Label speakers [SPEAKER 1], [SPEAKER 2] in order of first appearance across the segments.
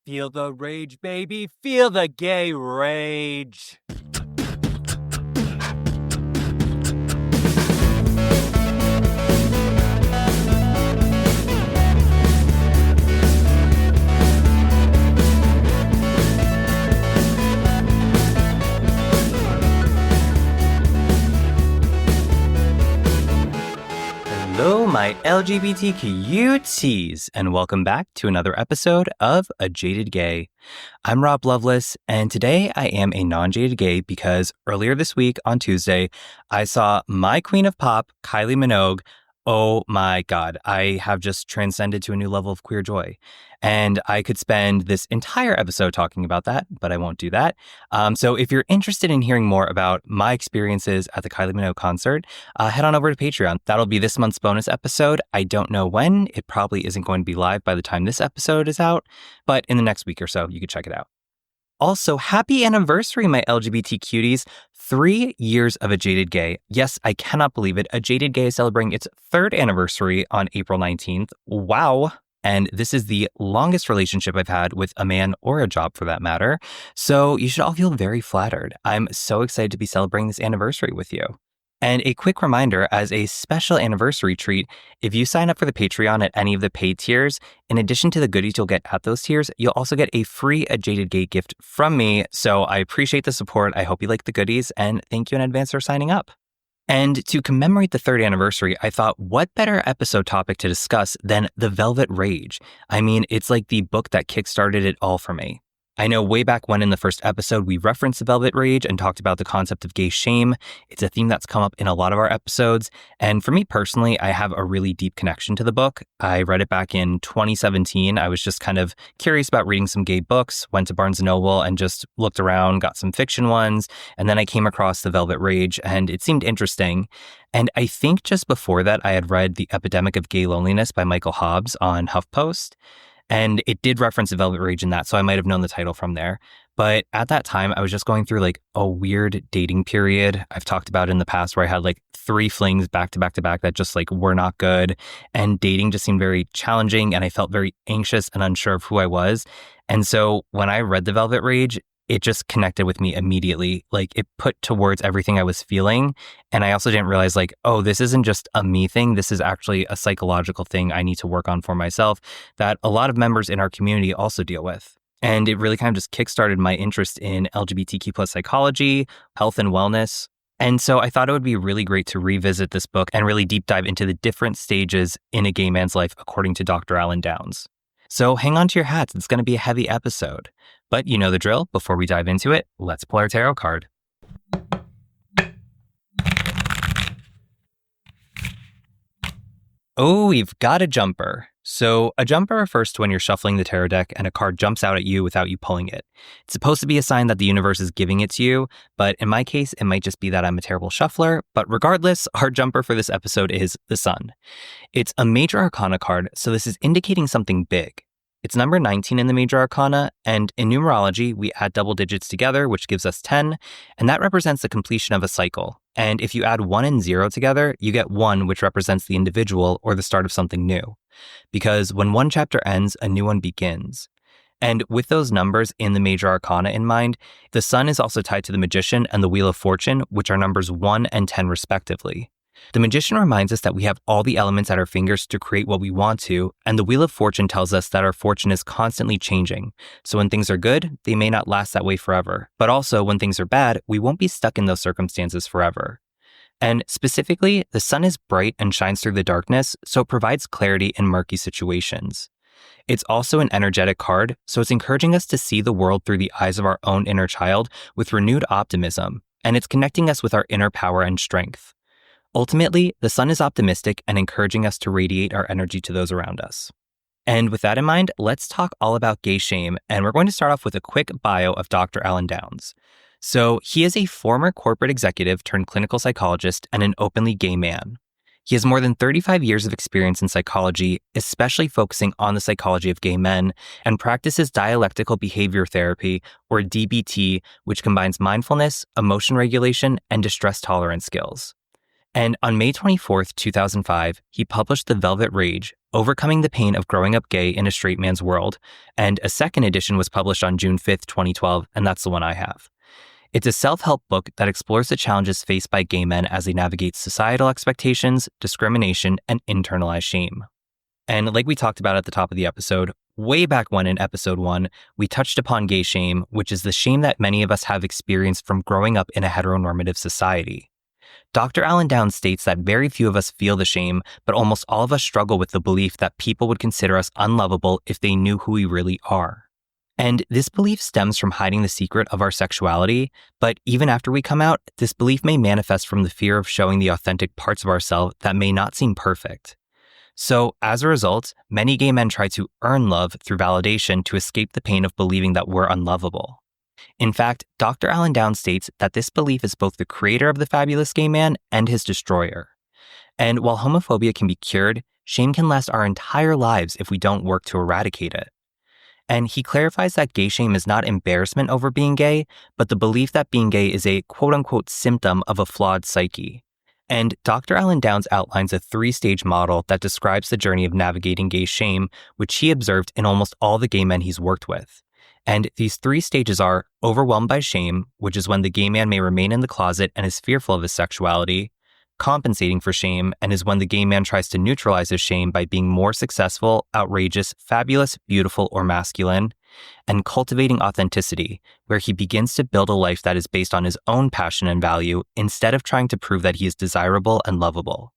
[SPEAKER 1] Feel the rage, baby. Feel the gay rage. Hello, my LGBTQTs, and welcome back to another episode of A Jaded Gay. I'm Rob Loveless, and today I am a non-jaded gay because earlier this week on Tuesday, I saw my queen of pop, Kylie Minogue. Oh my God, I have just transcended to a new level of queer joy. And I could spend this entire episode talking about that, but I won't do that. So if you're interested in hearing more about my experiences at the Kylie Minogue concert, head on over to Patreon. That'll be this month's bonus episode. I don't know when. It probably isn't going to be live by the time this episode is out, but in the next week or so, you can check it out. Also, happy anniversary, my LGBT cuties. 3 years of A Jaded Gay. Yes, I cannot believe it. A Jaded Gay is celebrating its 3rd anniversary on April 19th. Wow. And this is the longest relationship I've had with a man or a job for that matter. So you should all feel very flattered. I'm so excited to be celebrating this anniversary with you. And a quick reminder, as a special anniversary treat, if you sign up for the Patreon at any of the paid tiers, in addition to the goodies you'll get at those tiers, you'll also get a free A Jaded Gay gift from me. So I appreciate the support. I hope you like the goodies, and thank you in advance for signing up. And to commemorate the 3rd anniversary, I thought, what better episode topic to discuss than The Velvet Rage? I mean, it's like the book that kickstarted it all for me. I know way back when in the first episode, we referenced The Velvet Rage and talked about the concept of gay shame. It's a theme that's come up in a lot of our episodes. And for me personally, I have a really deep connection to the book. I read it back in 2017. I was just kind of curious about reading some gay books, went to Barnes & Noble and just looked around, got some fiction ones. And then I came across The Velvet Rage and it seemed interesting. And I think just before that, I had read The Epidemic of Gay Loneliness by Michael Hobbs on HuffPost. And it did reference The Velvet Rage in that, so I might have known the title from there. But at that time, I was just going through like a weird dating period. I've talked about in the past where I had like 3 flings back to back to back that just like were not good. And dating just seemed very challenging and I felt very anxious and unsure of who I was. And so when I read The Velvet Rage, it just connected with me immediately. Like it put to words everything I was feeling. And I also didn't realize like, oh, this isn't just a me thing. This is actually a psychological thing I need to work on for myself that a lot of members in our community also deal with. And it really kind of just kickstarted my interest in LGBTQ plus psychology, health and wellness. And so I thought it would be really great to revisit this book and really deep dive into the different stages in a gay man's life, according to Dr. Alan Downs. So hang on to your hats. It's going to be a heavy episode. But you know the drill. Before we dive into it, let's pull our tarot card. Oh, we've got a jumper. So a jumper refers to when you're shuffling the tarot deck and a card jumps out at you without you pulling it. It's supposed to be a sign that the universe is giving it to you, but in my case, it might just be that I'm a terrible shuffler. But regardless, our jumper for this episode is the Sun. It's a major arcana card, so this is indicating something big. It's number 19 in the major arcana, and in numerology, we add double digits together, which gives us 10, and that represents the completion of a cycle. And if you add 1 and 0 together, you get 1, which represents the individual or the start of something new. Because when one chapter ends, a new one begins. And with those numbers in the major arcana in mind, the Sun is also tied to the Magician and the Wheel of Fortune, which are numbers 1 and 10 respectively. The Magician reminds us that we have all the elements at our fingers to create what we want to, and the Wheel of Fortune tells us that our fortune is constantly changing. So when things are good, they may not last that way forever. But also, when things are bad, we won't be stuck in those circumstances forever. And specifically, the Sun is bright and shines through the darkness, so it provides clarity in murky situations. It's also an energetic card, so it's encouraging us to see the world through the eyes of our own inner child with renewed optimism, and it's connecting us with our inner power and strength. Ultimately, the Sun is optimistic and encouraging us to radiate our energy to those around us. And with that in mind, let's talk all about gay shame, and we're going to start off with a quick bio of Dr. Alan Downs. So he is a former corporate executive turned clinical psychologist and an openly gay man. He has more than 35 years of experience in psychology, especially focusing on the psychology of gay men, and practices dialectical behavior therapy, or DBT, which combines mindfulness, emotion regulation, and distress tolerance skills. And on May 24th, 2005, he published The Velvet Rage, Overcoming the Pain of Growing Up Gay in a Straight Man's World, and a second edition was published on June 5th, 2012, and that's the one I have. It's a self-help book that explores the challenges faced by gay men as they navigate societal expectations, discrimination, and internalized shame. And like we talked about at the top of the episode, way back when in episode 1, we touched upon gay shame, which is the shame that many of us have experienced from growing up in a heteronormative society. Dr. Alan Downs states that very few of us feel the shame, but almost all of us struggle with the belief that people would consider us unlovable if they knew who we really are. And this belief stems from hiding the secret of our sexuality, but even after we come out, this belief may manifest from the fear of showing the authentic parts of ourselves that may not seem perfect. So, as a result, many gay men try to earn love through validation to escape the pain of believing that we're unlovable. In fact, Dr. Alan Downs states that this belief is both the creator of the fabulous gay man and his destroyer. And while homophobia can be cured, shame can last our entire lives if we don't work to eradicate it. And he clarifies that gay shame is not embarrassment over being gay, but the belief that being gay is a quote-unquote symptom of a flawed psyche. And Dr. Alan Downs outlines a 3-stage model that describes the journey of navigating gay shame, which he observed in almost all the gay men he's worked with. And these 3 stages are overwhelmed by shame, which is when the gay man may remain in the closet and is fearful of his sexuality, compensating for shame, and is when the gay man tries to neutralize his shame by being more successful, outrageous, fabulous, beautiful, or masculine, and cultivating authenticity, where he begins to build a life that is based on his own passion and value instead of trying to prove that he is desirable and lovable.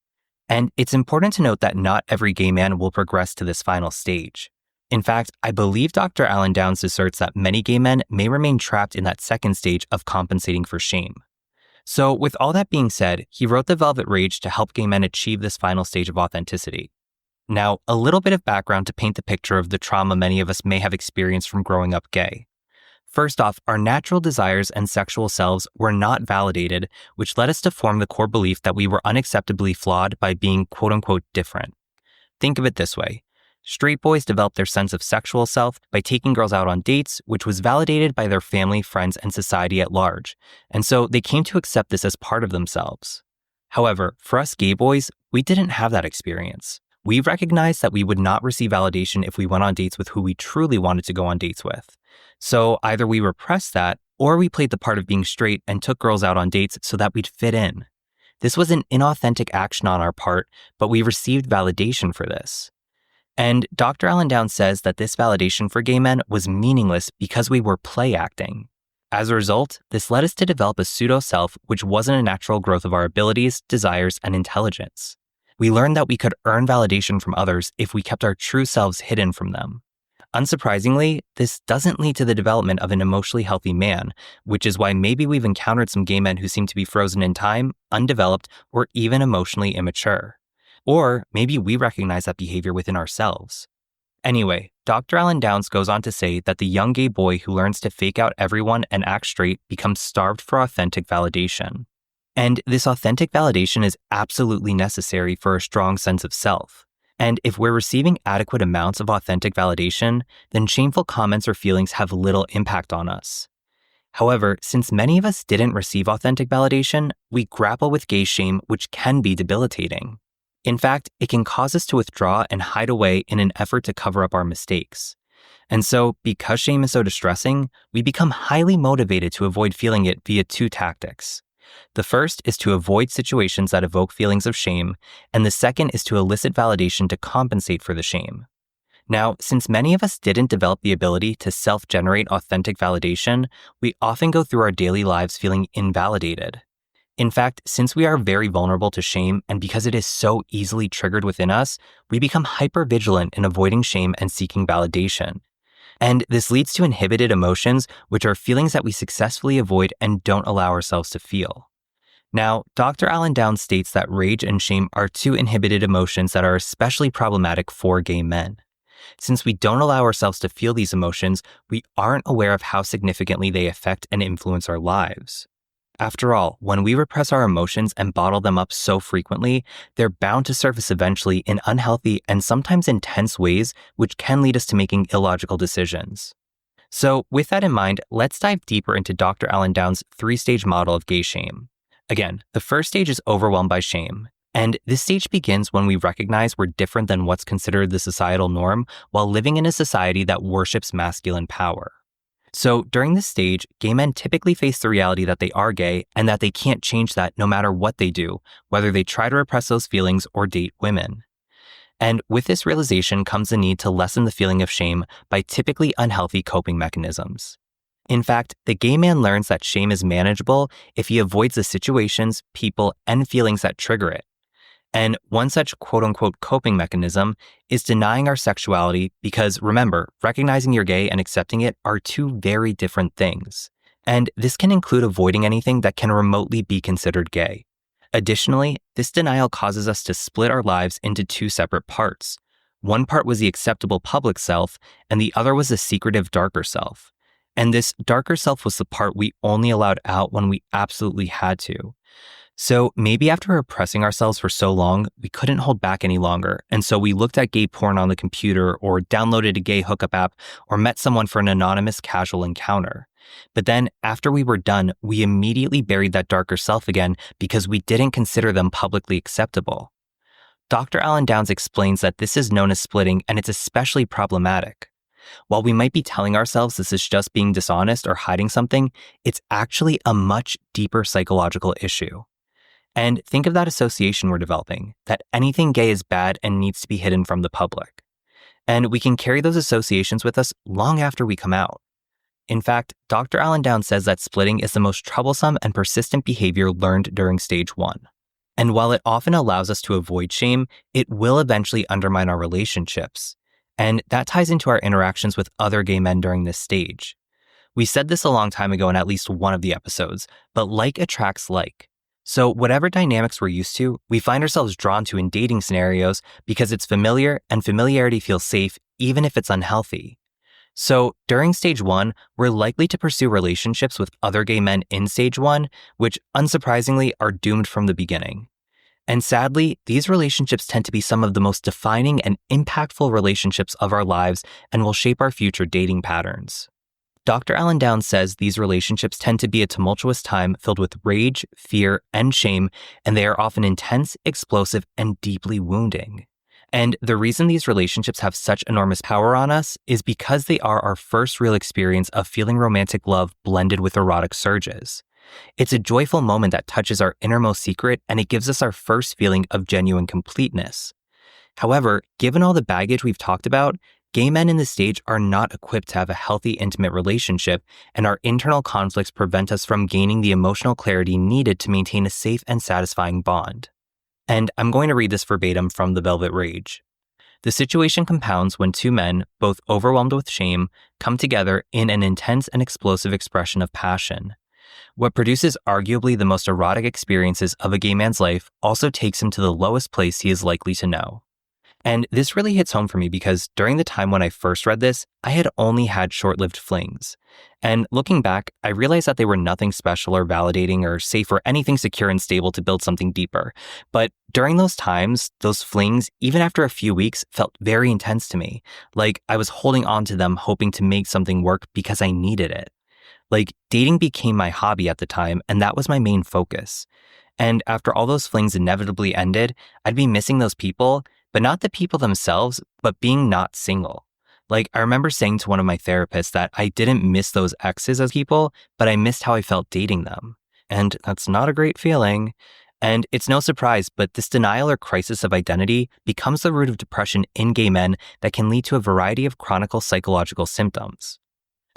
[SPEAKER 1] And it's important to note that not every gay man will progress to this final stage. In fact, I believe Dr. Alan Downs asserts that many gay men may remain trapped in that second stage of compensating for shame. So with all that being said, he wrote The Velvet Rage to help gay men achieve this final stage of authenticity. Now, a little bit of background to paint the picture of the trauma many of us may have experienced from growing up gay. First off, our natural desires and sexual selves were not validated, which led us to form the core belief that we were unacceptably flawed by being quote-unquote different. Think of it this way. Straight boys developed their sense of sexual self by taking girls out on dates, which was validated by their family, friends, and society at large, and so they came to accept this as part of themselves. However, for us gay boys, we didn't have that experience. We recognized that we would not receive validation if we went on dates with who we truly wanted to go on dates with. So either we repressed that, or we played the part of being straight and took girls out on dates so that we'd fit in. This was an inauthentic action on our part, but we received validation for this. And Dr. Alan Downs says that this validation for gay men was meaningless because we were play acting. As a result, this led us to develop a pseudo-self which wasn't a natural growth of our abilities, desires, and intelligence. We learned that we could earn validation from others if we kept our true selves hidden from them. Unsurprisingly, this doesn't lead to the development of an emotionally healthy man, which is why maybe we've encountered some gay men who seem to be frozen in time, undeveloped, or even emotionally immature. Or maybe we recognize that behavior within ourselves. Anyway, Dr. Alan Downs goes on to say that the young gay boy who learns to fake out everyone and act straight becomes starved for authentic validation. And this authentic validation is absolutely necessary for a strong sense of self. And if we're receiving adequate amounts of authentic validation, then shameful comments or feelings have little impact on us. However, since many of us didn't receive authentic validation, we grapple with gay shame, which can be debilitating. In fact, it can cause us to withdraw and hide away in an effort to cover up our mistakes. And so, because shame is so distressing, we become highly motivated to avoid feeling it via 2 tactics. The first is to avoid situations that evoke feelings of shame, and the second is to elicit validation to compensate for the shame. Now, since many of us didn't develop the ability to self-generate authentic validation, we often go through our daily lives feeling invalidated. In fact, since we are very vulnerable to shame, and because it is so easily triggered within us, we become hyper-vigilant in avoiding shame and seeking validation. And this leads to inhibited emotions, which are feelings that we successfully avoid and don't allow ourselves to feel. Now, Dr. Alan Downs states that rage and shame are 2 inhibited emotions that are especially problematic for gay men. Since we don't allow ourselves to feel these emotions, we aren't aware of how significantly they affect and influence our lives. After all, when we repress our emotions and bottle them up so frequently, they're bound to surface eventually in unhealthy and sometimes intense ways, which can lead us to making illogical decisions. So with that in mind, let's dive deeper into Dr. Alan Downs' 3-stage model of gay shame. Again, the first stage is overwhelmed by shame. And this stage begins when we recognize we're different than what's considered the societal norm while living in a society that worships masculine power. So during this stage, gay men typically face the reality that they are gay and that they can't change that no matter what they do, whether they try to repress those feelings or date women. And with this realization comes the need to lessen the feeling of shame by typically unhealthy coping mechanisms. In fact, the gay man learns that shame is manageable if he avoids the situations, people, and feelings that trigger it. And one such quote-unquote coping mechanism is denying our sexuality because, remember, recognizing you're gay and accepting it are two very different things. And this can include avoiding anything that can remotely be considered gay. Additionally, this denial causes us to split our lives into two separate parts. One part was the acceptable public self, and the other was the secretive darker self. And this darker self was the part we only allowed out when we absolutely had to. So maybe after repressing ourselves for so long, we couldn't hold back any longer. And so we looked at gay porn on the computer or downloaded a gay hookup app or met someone for an anonymous casual encounter. But then after we were done, we immediately buried that darker self again because we didn't consider them publicly acceptable. Dr. Alan Downs explains that this is known as splitting and it's especially problematic. While we might be telling ourselves this is just being dishonest or hiding something, it's actually a much deeper psychological issue. And think of that association we're developing, that anything gay is bad and needs to be hidden from the public. And we can carry those associations with us long after we come out. In fact, Dr. Alan Downs says that splitting is the most troublesome and persistent behavior learned during stage 1. And while it often allows us to avoid shame, it will eventually undermine our relationships. And that ties into our interactions with other gay men during this stage. We said this a long time ago in at least one of the episodes, but like attracts like. So whatever dynamics we're used to, we find ourselves drawn to in dating scenarios because it's familiar and familiarity feels safe even if it's unhealthy. So during stage 1, we're likely to pursue relationships with other gay men in stage 1, which unsurprisingly are doomed from the beginning. And sadly, these relationships tend to be some of the most defining and impactful relationships of our lives and will shape our future dating patterns. Dr. Alan Downs says these relationships tend to be a tumultuous time filled with rage, fear, and shame, and they are often intense, explosive, and deeply wounding. And the reason these relationships have such enormous power on us is because they are our first real experience of feeling romantic love blended with erotic surges. It's a joyful moment that touches our innermost secret, and it gives us our first feeling of genuine completeness. However, given all the baggage we've talked about, gay men in this stage are not equipped to have a healthy, intimate relationship, and our internal conflicts prevent us from gaining the emotional clarity needed to maintain a safe and satisfying bond. And I'm going to read this verbatim from The Velvet Rage. The situation compounds when two men, both overwhelmed with shame, come together in an intense and explosive expression of passion. What produces arguably the most erotic experiences of a gay man's life also takes him to the lowest place he is likely to know. And this really hits home for me because during the time when I first read this, I had only had short-lived flings. And looking back, I realized that they were nothing special or validating or safe or anything secure and stable to build something deeper. But during those times, those flings, even after a few weeks, felt very intense to me. Like I was holding on to them, hoping to make something work because I needed it. Like dating became my hobby at the time, and that was my main focus. And after all those flings inevitably ended, I'd be missing those people, but not the people themselves, but being not single. Like, I remember saying to one of my therapists that I didn't miss those exes as people, but I missed how I felt dating them. And that's not a great feeling. And it's no surprise, but this denial or crisis of identity becomes the root of depression in gay men that can lead to a variety of chronic psychological symptoms.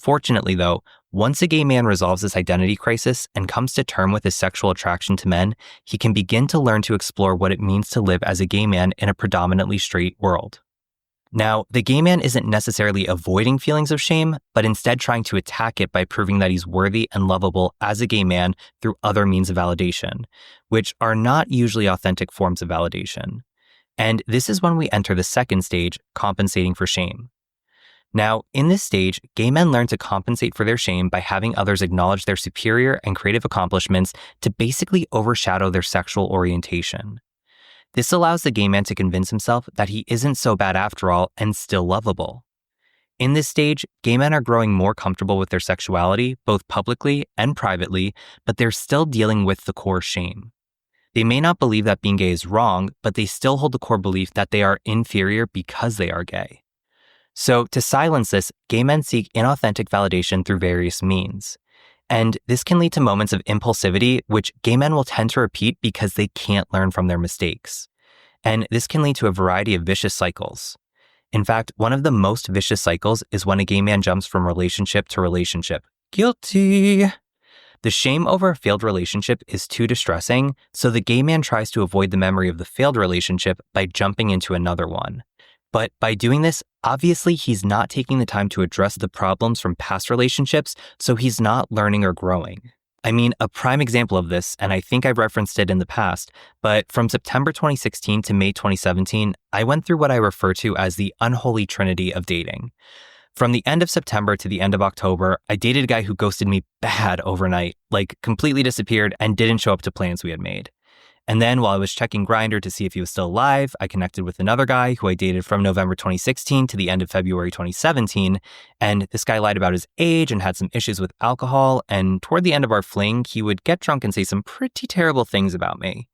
[SPEAKER 1] Fortunately, though, once a gay man resolves this identity crisis and comes to terms with his sexual attraction to men, he can begin to learn to explore what it means to live as a gay man in a predominantly straight world. Now, the gay man isn't necessarily avoiding feelings of shame, but instead trying to attack it by proving that he's worthy and lovable as a gay man through other means of validation, which are not usually authentic forms of validation. And this is when we enter the second stage, compensating for shame. Now, in this stage, gay men learn to compensate for their shame by having others acknowledge their superior and creative accomplishments to basically overshadow their sexual orientation. This allows the gay man to convince himself that he isn't so bad after all and still lovable. in this stage, gay men are growing more comfortable with their sexuality, both publicly and privately, but they're still dealing with the core shame. They may not believe that being gay is wrong, but they still hold the core belief that they are inferior because they are gay. So to silence this, gay men seek inauthentic validation through various means. And this can lead to moments of impulsivity, which gay men will tend to repeat because they can't learn from their mistakes. And this can lead to a variety of vicious cycles. In fact, one of the most vicious cycles is when a gay man jumps from relationship to relationship. Guilty! The shame over a failed relationship is too distressing, so the gay man tries to avoid the memory of the failed relationship by jumping into another one. But by doing this, obviously he's not taking the time to address the problems from past relationships, so he's not learning or growing. I mean, a prime example of this, and I think I've referenced it in the past, but from September 2016 to May 2017, I went through what I refer to as the unholy trinity of dating. From the end of September to the end of October, I dated a guy who ghosted me bad overnight, like completely disappeared and didn't show up to plans we had made. And then while I was checking Grindr to see if he was still alive, I connected with another guy who I dated from November 2016 to the end of February 2017. And this guy lied about his age and had some issues with alcohol. And toward the end of our fling, he would get drunk and say some pretty terrible things about me.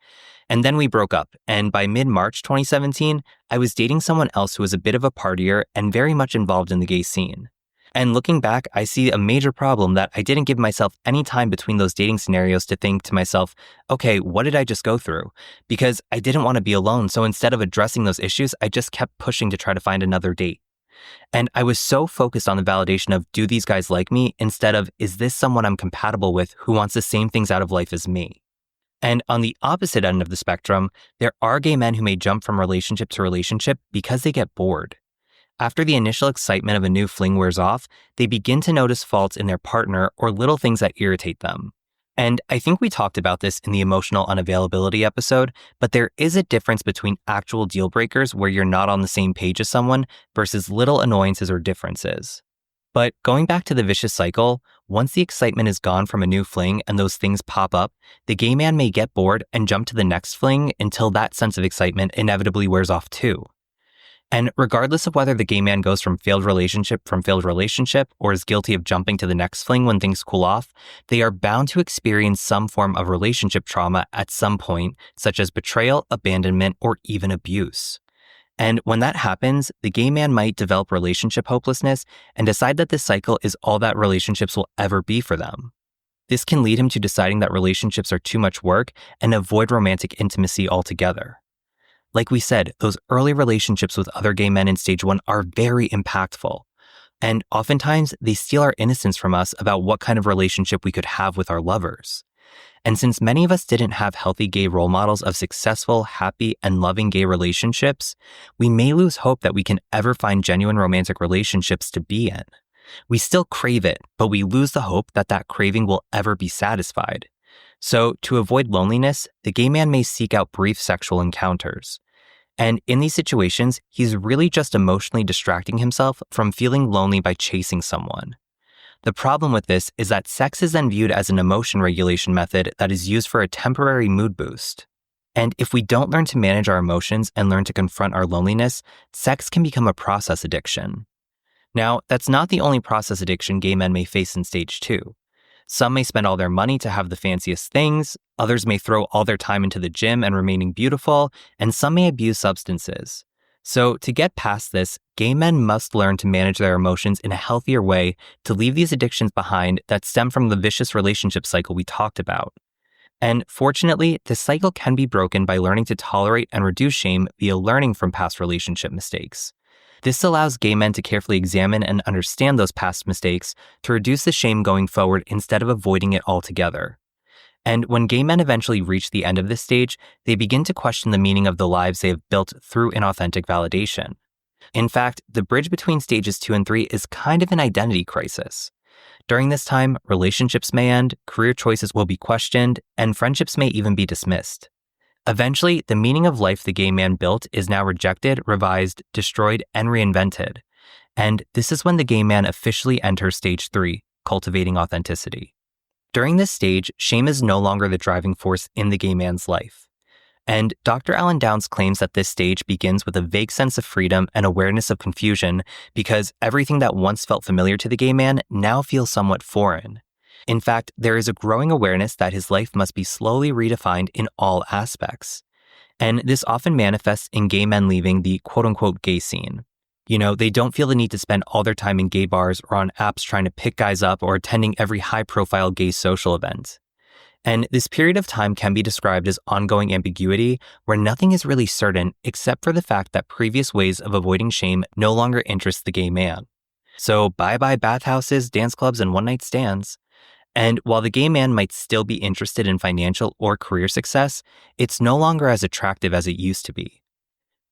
[SPEAKER 1] And then we broke up. And by mid-March 2017, I was dating someone else who was a bit of a partier and very much involved in the gay scene. And looking back, I see a major problem that I didn't give myself any time between those dating scenarios to think to myself, okay, what did I just go through? Because I didn't want to be alone. So instead of addressing those issues, I just kept pushing to try to find another date. And I was so focused on the validation of, do these guys like me? Instead of, is this someone I'm compatible with who wants the same things out of life as me? And on the opposite end of the spectrum, there are gay men who may jump from relationship to relationship because they get bored. After the initial excitement of a new fling wears off, they begin to notice faults in their partner or little things that irritate them. And I think we talked about this in the emotional unavailability episode, but there is a difference between actual deal breakers where you're not on the same page as someone versus little annoyances or differences. But going back to the vicious cycle, once the excitement is gone from a new fling and those things pop up, the gay man may get bored and jump to the next fling until that sense of excitement inevitably wears off too. And regardless of whether the gay man goes from failed relationship or is guilty of jumping to the next fling when things cool off, they are bound to experience some form of relationship trauma at some point, such as betrayal, abandonment, or even abuse. And when that happens, the gay man might develop relationship hopelessness and decide that this cycle is all that relationships will ever be for them. This can lead him to deciding that relationships are too much work and avoid romantic intimacy altogether. Like we said, those early relationships with other gay men in stage 1 are very impactful. And oftentimes, they steal our innocence from us about what kind of relationship we could have with our lovers. And since many of us didn't have healthy gay role models of successful, happy, and loving gay relationships, we may lose hope that we can ever find genuine romantic relationships to be in. We still crave it, but we lose the hope that that craving will ever be satisfied. So, to avoid loneliness, the gay man may seek out brief sexual encounters. And in these situations, he's really just emotionally distracting himself from feeling lonely by chasing someone. The problem with this is that sex is then viewed as an emotion regulation method that is used for a temporary mood boost. And if we don't learn to manage our emotions and learn to confront our loneliness, sex can become a process addiction. Now, that's not the only process addiction gay men may face in stage 2. Some may spend all their money to have the fanciest things, others may throw all their time into the gym and remaining beautiful, and some may abuse substances. So to get past this, gay men must learn to manage their emotions in a healthier way to leave these addictions behind that stem from the vicious relationship cycle we talked about. And fortunately, this cycle can be broken by learning to tolerate and reduce shame via learning from past relationship mistakes. This allows gay men to carefully examine and understand those past mistakes to reduce the shame going forward instead of avoiding it altogether. And when gay men eventually reach the end of this stage, they begin to question the meaning of the lives they have built through inauthentic validation. In fact, the bridge between stages 2 and 3 is kind of an identity crisis. During this time, relationships may end, career choices will be questioned, and friendships may even be dismissed. Eventually, the meaning of life the gay man built is now rejected, revised, destroyed, and reinvented. And this is when the gay man officially enters stage 3, cultivating authenticity. During this stage, shame is no longer the driving force in the gay man's life. And Dr. Alan Downs claims that this stage begins with a vague sense of freedom and awareness of confusion because everything that once felt familiar to the gay man now feels somewhat foreign. In fact, there is a growing awareness that his life must be slowly redefined in all aspects. And this often manifests in gay men leaving the quote-unquote gay scene. They don't feel the need to spend all their time in gay bars or on apps trying to pick guys up or attending every high-profile gay social event. And this period of time can be described as ongoing ambiguity, where nothing is really certain except for the fact that previous ways of avoiding shame no longer interest the gay man. So bye-bye bathhouses, dance clubs, and one-night stands. And while the gay man might still be interested in financial or career success, it's no longer as attractive as it used to be.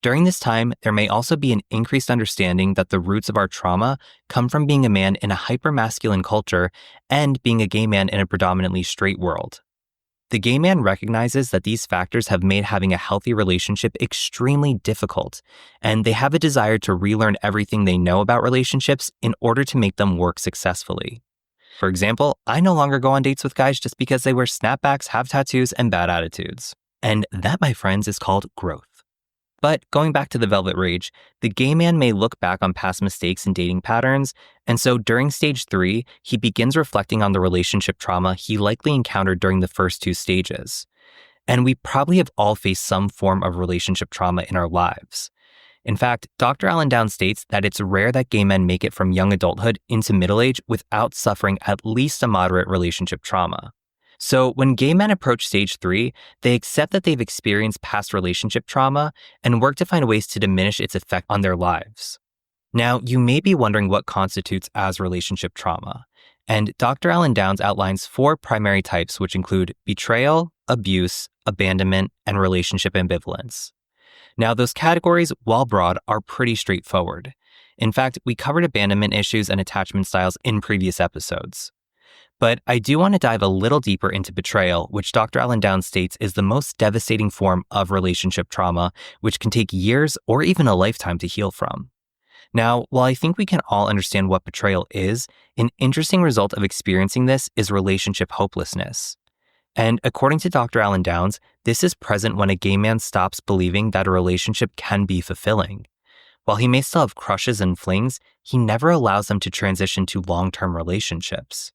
[SPEAKER 1] During this time, there may also be an increased understanding that the roots of our trauma come from being a man in a hyper-masculine culture and being a gay man in a predominantly straight world. The gay man recognizes that these factors have made having a healthy relationship extremely difficult, and they have a desire to relearn everything they know about relationships in order to make them work successfully. For example, I no longer go on dates with guys just because they wear snapbacks, have tattoos, and bad attitudes. And that, my friends, is called growth. But going back to the velvet rage, the gay man may look back on past mistakes and dating patterns, and so during stage 3, he begins reflecting on the relationship trauma he likely encountered during the first 2 stages. And we probably have all faced some form of relationship trauma in our lives. In fact, Dr. Alan Downs states that it's rare that gay men make it from young adulthood into middle age without suffering at least a moderate relationship trauma. So when gay men approach stage 3, they accept that they've experienced past relationship trauma and work to find ways to diminish its effect on their lives. Now, you may be wondering what constitutes as relationship trauma. And Dr. Alan Downs outlines 4 primary types, which include betrayal, abuse, abandonment, and relationship ambivalence. Now, those categories, while broad, are pretty straightforward. In fact, we covered abandonment issues and attachment styles in previous episodes. But I do want to dive a little deeper into betrayal, which Dr. Alan Downs states is the most devastating form of relationship trauma, which can take years or even a lifetime to heal from. Now, while I think we can all understand what betrayal is, an interesting result of experiencing this is relationship hopelessness. And according to Dr. Alan Downs, this is present when a gay man stops believing that a relationship can be fulfilling. While he may still have crushes and flings, he never allows them to transition to long-term relationships.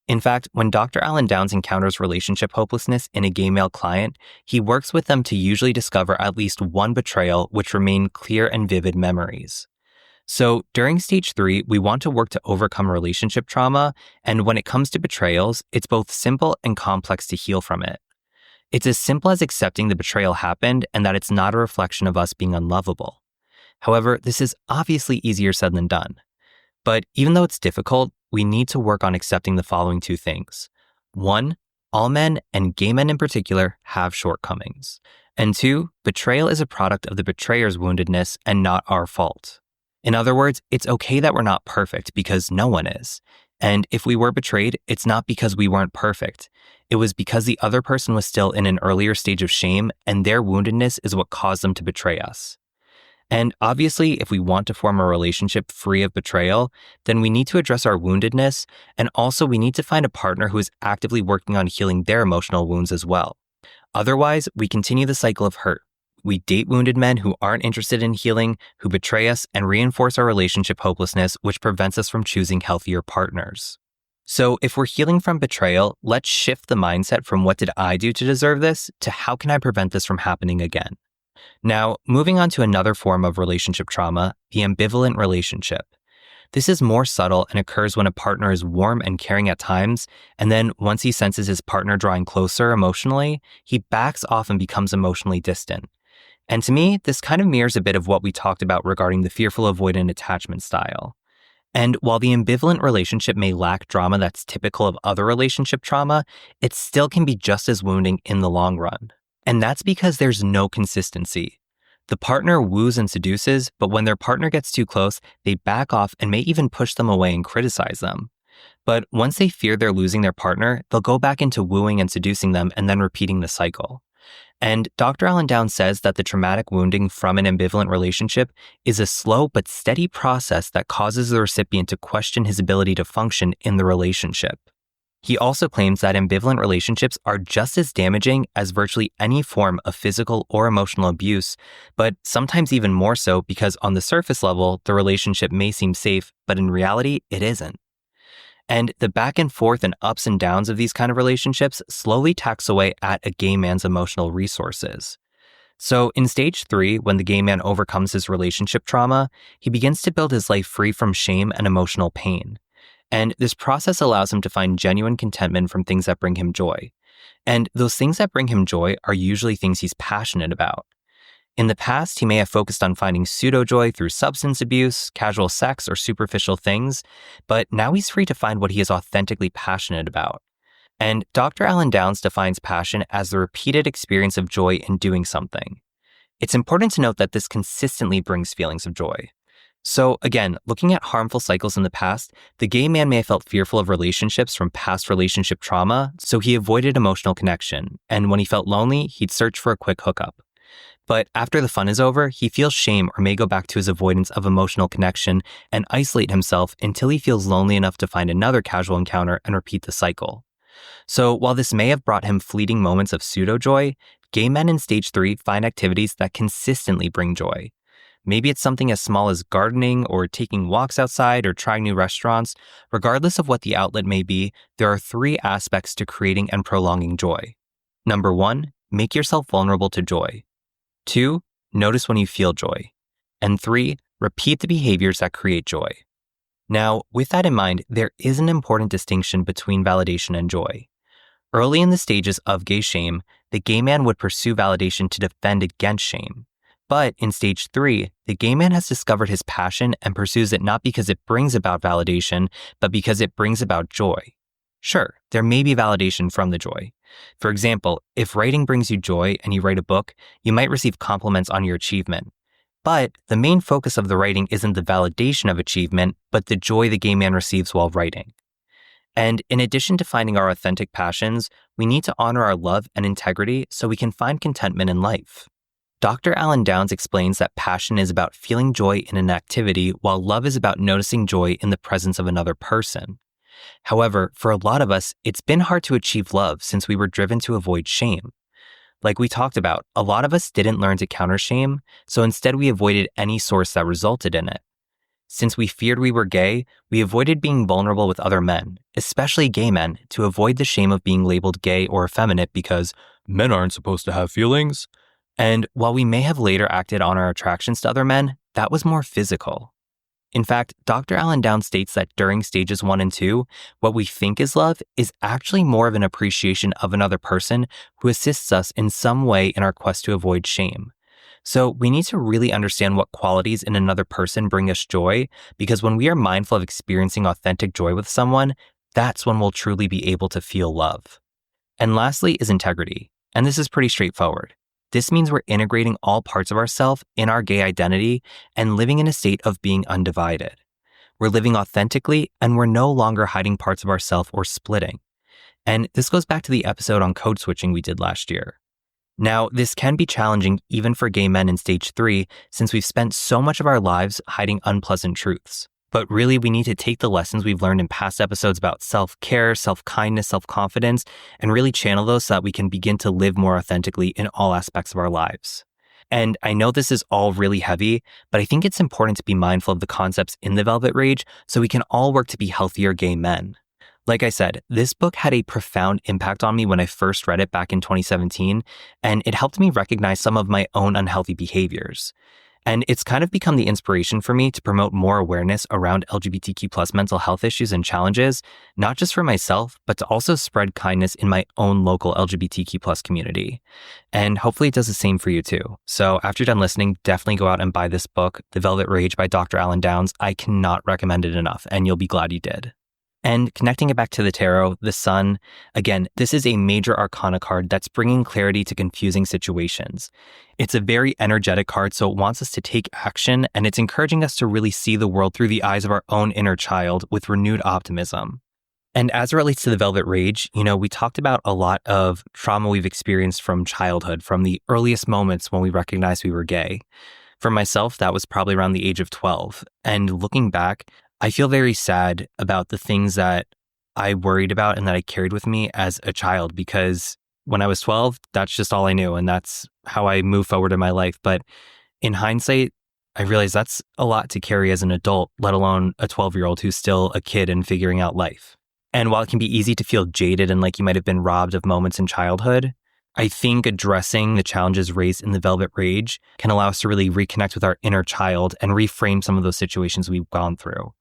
[SPEAKER 1] In fact, when Dr. Alan Downs encounters relationship hopelessness in a gay male client, he works with them to usually discover at least one betrayal which remain clear and vivid memories. So during stage 3, we want to work to overcome relationship trauma, and when it comes to betrayals, it's both simple and complex to heal from it. It's as simple as accepting the betrayal happened and that it's not a reflection of us being unlovable. However, this is obviously easier said than done. But even though it's difficult, we need to work on accepting the following 2 things. 1, all men, and gay men in particular, have shortcomings. And 2, betrayal is a product of the betrayer's woundedness and not our fault. In other words, it's okay that we're not perfect because no one is. And if we were betrayed, it's not because we weren't perfect. It was because the other person was still in an earlier stage of shame, and their woundedness is what caused them to betray us. And obviously, if we want to form a relationship free of betrayal, then we need to address our woundedness, and also we need to find a partner who is actively working on healing their emotional wounds as well. Otherwise, we continue the cycle of hurt. We date wounded men who aren't interested in healing, who betray us, and reinforce our relationship hopelessness, which prevents us from choosing healthier partners. So if we're healing from betrayal, let's shift the mindset from what did I do to deserve this to how can I prevent this from happening again? Now, moving on to another form of relationship trauma, the ambivalent relationship. This is more subtle and occurs when a partner is warm and caring at times, and then once he senses his partner drawing closer emotionally, he backs off and becomes emotionally distant. And to me, this kind of mirrors a bit of what we talked about regarding the fearful avoidant attachment style. And while the ambivalent relationship may lack drama that's typical of other relationship trauma, it still can be just as wounding in the long run. And that's because there's no consistency. The partner woos and seduces, but when their partner gets too close, they back off and may even push them away and criticize them. But once they fear they're losing their partner, they'll go back into wooing and seducing them and then repeating the cycle. And Dr. Alan Downs says that the traumatic wounding from an ambivalent relationship is a slow but steady process that causes the recipient to question his ability to function in the relationship. He also claims that ambivalent relationships are just as damaging as virtually any form of physical or emotional abuse, but sometimes even more so because on the surface level, the relationship may seem safe, but in reality, it isn't. And the back and forth and ups and downs of these kind of relationships slowly tax away at a gay man's emotional resources. So in stage 3, when the gay man overcomes his relationship trauma, he begins to build his life free from shame and emotional pain. And this process allows him to find genuine contentment from things that bring him joy. And those things that bring him joy are usually things he's passionate about. In the past, he may have focused on finding pseudo-joy through substance abuse, casual sex, or superficial things, but now he's free to find what he is authentically passionate about. And Dr. Alan Downs defines passion as the repeated experience of joy in doing something. It's important to note that this consistently brings feelings of joy. So again, looking at harmful cycles in the past, the gay man may have felt fearful of relationships from past relationship trauma, so he avoided emotional connection. And when he felt lonely, he'd search for a quick hookup. But after the fun is over, he feels shame or may go back to his avoidance of emotional connection and isolate himself until he feels lonely enough to find another casual encounter and repeat the cycle. So while this may have brought him fleeting moments of pseudo-joy, gay men in stage 3 find activities that consistently bring joy. Maybe it's something as small as gardening or taking walks outside or trying new restaurants. Regardless of what the outlet may be, there are 3 aspects to creating and prolonging joy. Number 1, make yourself vulnerable to joy. 2, notice when you feel joy. And 3, repeat the behaviors that create joy. Now, with that in mind, there is an important distinction between validation and joy. Early in the stages of gay shame, the gay man would pursue validation to defend against shame. But in stage 3, the gay man has discovered his passion and pursues it not because it brings about validation, but because it brings about joy. Sure, there may be validation from the joy. For example, if writing brings you joy and you write a book, you might receive compliments on your achievement. But the main focus of the writing isn't the validation of achievement, but the joy the gay man receives while writing. And in addition to finding our authentic passions, we need to honor our love and integrity so we can find contentment in life. Dr. Alan Downs explains that passion is about feeling joy in an activity, while love is about noticing joy in the presence of another person. However, for a lot of us, it's been hard to achieve love since we were driven to avoid shame. Like we talked about, a lot of us didn't learn to counter shame, so instead we avoided any source that resulted in it. Since we feared we were gay, we avoided being vulnerable with other men, especially gay men, to avoid the shame of being labeled gay or effeminate because men aren't supposed to have feelings. And while we may have later acted on our attractions to other men, that was more physical. In fact, Dr. Alan Downs states that during stages 1 and 2, what we think is love is actually more of an appreciation of another person who assists us in some way in our quest to avoid shame. So we need to really understand what qualities in another person bring us joy, because when we are mindful of experiencing authentic joy with someone, that's when we'll truly be able to feel love. And lastly is integrity. And this is pretty straightforward. This means we're integrating all parts of ourselves in our gay identity and living in a state of being undivided. We're living authentically, and we're no longer hiding parts of ourselves or splitting. And this goes back to the episode on code switching we did last year. Now, this can be challenging even for gay men in stage 3, since we've spent so much of our lives hiding unpleasant truths. But really, we need to take the lessons we've learned in past episodes about self-care, self-kindness, self-confidence, and really channel those so that we can begin to live more authentically in all aspects of our lives. And I know this is all really heavy, but I think it's important to be mindful of the concepts in the Velvet Rage so we can all work to be healthier gay men. Like I said, this book had a profound impact on me when I first read it back in 2017, and it helped me recognize some of my own unhealthy behaviors. And it's kind of become the inspiration for me to promote more awareness around LGBTQ+ mental health issues and challenges, not just for myself, but to also spread kindness in my own local LGBTQ+ community. And hopefully it does the same for you too. So after you're done listening, definitely go out and buy this book, The Velvet Rage by Dr. Alan Downs. I cannot recommend it enough, and you'll be glad you did. And connecting it back to the tarot, the Sun, again, this is a major arcana card that's bringing clarity to confusing situations. It's a very energetic card, so it wants us to take action, and it's encouraging us to really see the world through the eyes of our own inner child with renewed optimism. And as it relates to the Velvet Rage, we talked about a lot of trauma we've experienced from childhood, from the earliest moments when we recognized we were gay. For myself, that was probably around the age of 12. And looking back, I feel very sad about the things that I worried about and that I carried with me as a child, because when I was 12, that's just all I knew. And that's how I move forward in my life. But in hindsight, I realized that's a lot to carry as an adult, let alone a 12-year-old who's still a kid and figuring out life. And while it can be easy to feel jaded and like you might have been robbed of moments in childhood, I think addressing the challenges raised in the Velvet Rage can allow us to really reconnect with our inner child and reframe some of those situations we've gone through.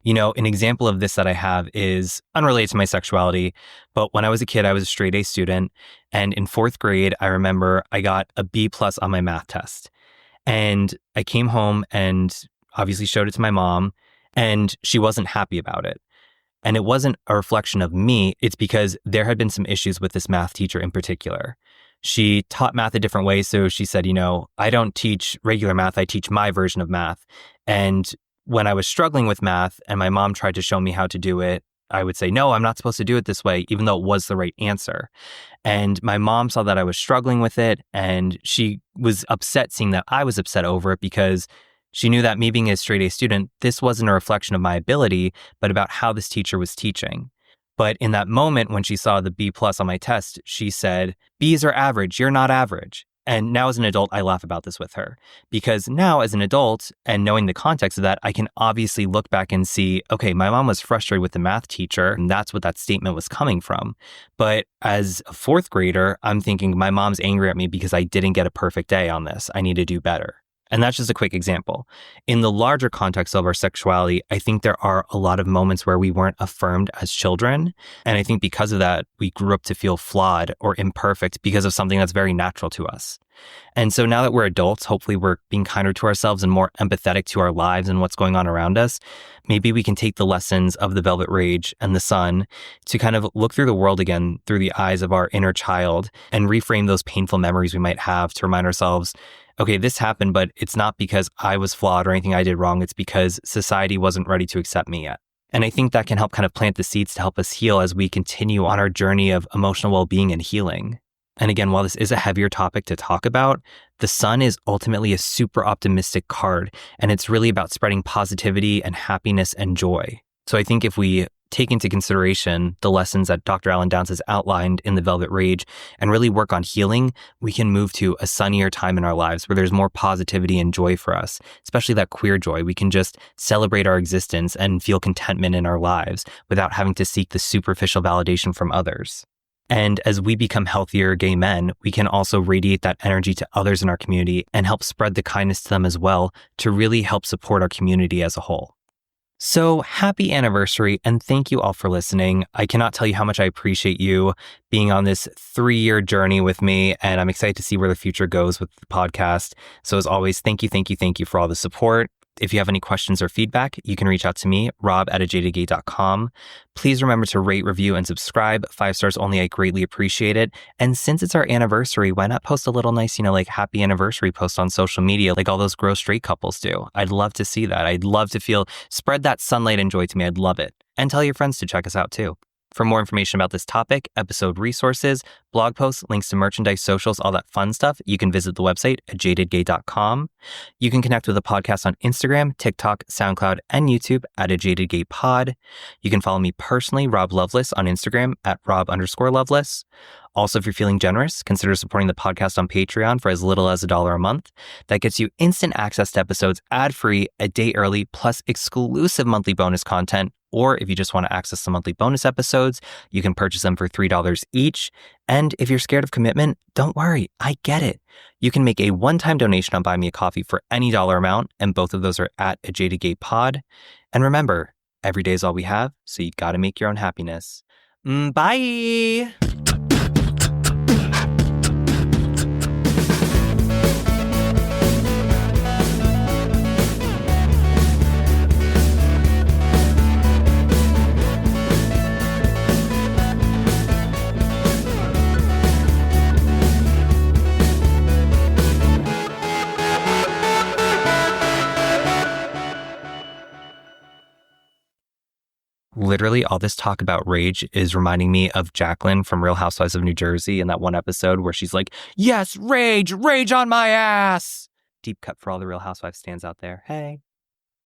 [SPEAKER 1] You know, an example of this that I have is unrelated to my sexuality, but when I was a kid, I was a straight A student. And in fourth grade, I remember I got a B+ on my math test. And I came home and obviously showed it to my mom, and she wasn't happy about it. And it wasn't a reflection of me. It's because there had been some issues with this math teacher in particular. She taught math a different way. So she said, you know, I don't teach regular math. I teach my version of math. And when I was struggling with math and my mom tried to show me how to do it, I would say, no, I'm not supposed to do it this way, even though it was the right answer. And my mom saw that I was struggling with it, and she was upset seeing that I was upset over it, because she knew that me being a straight A student, this wasn't a reflection of my ability, but about how this teacher was teaching. But in that moment, when she saw the B+ on my test, she said, B's are average, you're not average. And now as an adult, I laugh about this with her, because now as an adult and knowing the context of that, I can obviously look back and see, okay, my mom was frustrated with the math teacher, and that's what that statement was coming from. But as a fourth grader, I'm thinking my mom's angry at me because I didn't get a perfect A on this. I need to do better. And that's just a quick example. In the larger context of our sexuality, I think there are a lot of moments where we weren't affirmed as children. And I think because of that, we grew up to feel flawed or imperfect because of something that's very natural to us. And so now that we're adults, hopefully we're being kinder to ourselves and more empathetic to our lives and what's going on around us. Maybe we can take the lessons of the Velvet Rage and the Sun to kind of look through the world again through the eyes of our inner child and reframe those painful memories we might have to remind ourselves, okay, this happened, but it's not because I was flawed or anything I did wrong. It's because society wasn't ready to accept me yet. And I think that can help kind of plant the seeds to help us heal as we continue on our journey of emotional well-being and healing. And again, while this is a heavier topic to talk about, the Sun is ultimately a super optimistic card, and it's really about spreading positivity and happiness and joy. So I think if we take into consideration the lessons that Dr. Alan Downs has outlined in the Velvet Rage and really work on healing, we can move to a sunnier time in our lives where there's more positivity and joy for us, especially that queer joy. We can just celebrate our existence and feel contentment in our lives without having to seek the superficial validation from others. And as we become healthier gay men, we can also radiate that energy to others in our community and help spread the kindness to them as well to really help support our community as a whole. So happy anniversary, and thank you all for listening. I cannot tell you how much I appreciate you being on this 3-year journey with me, and I'm excited to see where the future goes with the podcast. So as always, thank you for all the support. If you have any questions or feedback, you can reach out to me, rob@ajadedgay.com. Please remember to rate, review, and subscribe. 5 stars only. I greatly appreciate it. And since it's our anniversary, why not post a little nice, like happy anniversary post on social media like all those gross straight couples do? I'd love to see that. I'd love to spread that sunlight and joy to me. I'd love it. And tell your friends to check us out too. For more information about this topic, episode resources, blog posts, links to merchandise, socials, all that fun stuff, you can visit the website at jadedgay.com. You can connect with the podcast on Instagram, TikTok, SoundCloud, and YouTube at @jadedgaypod. You can follow me personally, Rob Loveless, on Instagram at Rob_Loveless. Also, if you're feeling generous, consider supporting the podcast on Patreon for as little as $1 a month. That gets you instant access to episodes ad-free, a day early, plus exclusive monthly bonus content. Or if you just want to access the monthly bonus episodes, you can purchase them for $3 each. And if you're scared of commitment, don't worry, I get it. You can make a one-time donation on Buy Me a Coffee for any dollar amount, and both of those are at @jadedgaypod. And remember, every day is all we have, so you gotta make your own happiness. Bye! Literally, all this talk about rage is reminding me of Jacqueline from Real Housewives of New Jersey in that one episode where she's like, yes, rage on my ass. Deep cut for all the Real Housewives stands out there. Hey.